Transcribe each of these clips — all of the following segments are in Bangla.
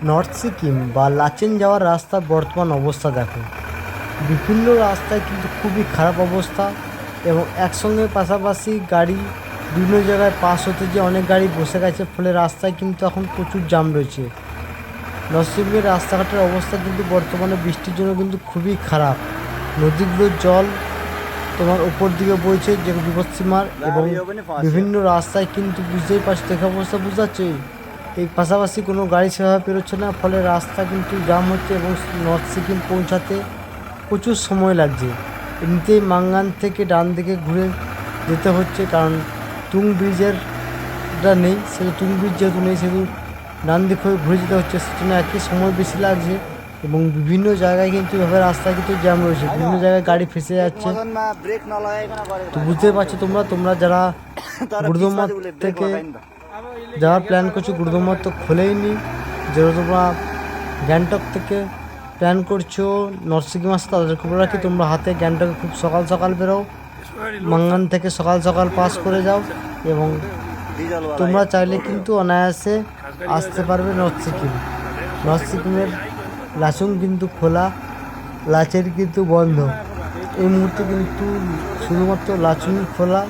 নর্থ সিকিম বা লাচেন যাওয়ার রাস্তার বর্তমান অবস্থা দেখো। বিভিন্ন রাস্তায় কিন্তু খুবই খারাপ অবস্থা এবং একসঙ্গে পাশাপাশি গাড়ি বিভিন্ন জায়গায় পাস হতে যে অনেক গাড়ি বসে গেছে, ফলে রাস্তায় কিন্তু এখন প্রচুর জ্যাম রয়েছে। নর্থ সিকিমের রাস্তাঘাটের অবস্থা কিন্তু বর্তমানে বৃষ্টির জন্য কিন্তু খুবই খারাপ। নদীগুলোর জল তোমার উপর দিকে বইছে যে বিপদসীমার, এবং বিভিন্ন রাস্তায় কিন্তু বুঝতেই পারছি, দেখে অবস্থা বুঝতে পারছি এই পাশাপাশি কোনো গাড়ি সেভাবে পেরোচ্ছে না, ফলে রাস্তা কিন্তু জাম হচ্ছে এবং নর্থ সিকিম পৌঁছাতে প্রচুর সময় লাগছে। এমনিতেই মাঙ্গান থেকে ডান দিকে ঘুরে যেতে হচ্ছে, কারণ তুং ব্রিজেরটা নেই, সেহেতু তুং ব্রিজ যেহেতু নেই সেহেতু ডান দিক হয়ে ঘুরে যেতে হচ্ছে, সেজন্য একই সময় বেশি লাগছে। এবং বিভিন্ন জায়গায় কিন্তু এভাবে রাস্তায় কিন্তু জ্যাম রয়েছে, বিভিন্ন জায়গায় গাড়ি ফেসে যাচ্ছে। তো বুঝতেই পারছো তোমরা যারা গুরুদম্মা থেকে যাওয়ার প্ল্যান করছো, গুরুদম্মা তো খোলেই নি। যারা তোমরা গ্যাংটক থেকে প্ল্যান করছো নর্থ সিকিম আসতে, তাদেরকে বলে রাখি তোমরা হাতে গ্যাংটকে খুব সকাল সকাল বেরো, মাঙ্গান থেকে সকাল সকাল পাস করে যাও, এবং তোমরা চাইলে কিন্তু অনায়াসে আসতে পারবে নর্থ সিকিম। নর্থ সিকিমের লাচুং কিন্তু খোলা, লাচেন কিন্তু বন্ধ। এই মুহূর্তে কিন্তু শুধুমাত্র লাচুংই খোলা,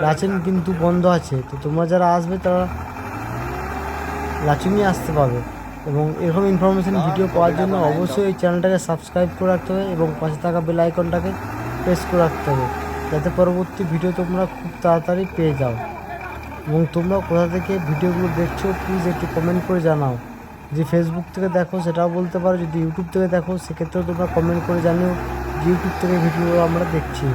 লাচেন কিন্তু বন্ধ আছে। তো তোমরা যারা আসবে তারা লাচুংয়ে আসতে পারবে। এবং এরকম ইনফরমেশান ভিডিও পাওয়ার জন্য অবশ্যই এই চ্যানেলটাকে সাবস্ক্রাইব করে রাখতে হবে এবং পাশে থাকা বেল আইকনটাকে প্রেস করে রাখতে হবে, যাতে পরবর্তী ভিডিও তোমরা খুব তাড়াতাড়ি পেয়ে যাও। এবং তোমরা কোথা থেকে ভিডিওগুলো দেখছো প্লিজ একটু কমেন্ট করে জানাও। যদি ফেসবুক থেকে দেখো সেটাও বলতে পারো, যদি ইউটিউব থেকে দেখো সেক্ষেত্রেও তোমরা কমেন্ট করে জানিও যে ইউটিউব থেকে ভিডিও আমরা দেখছি।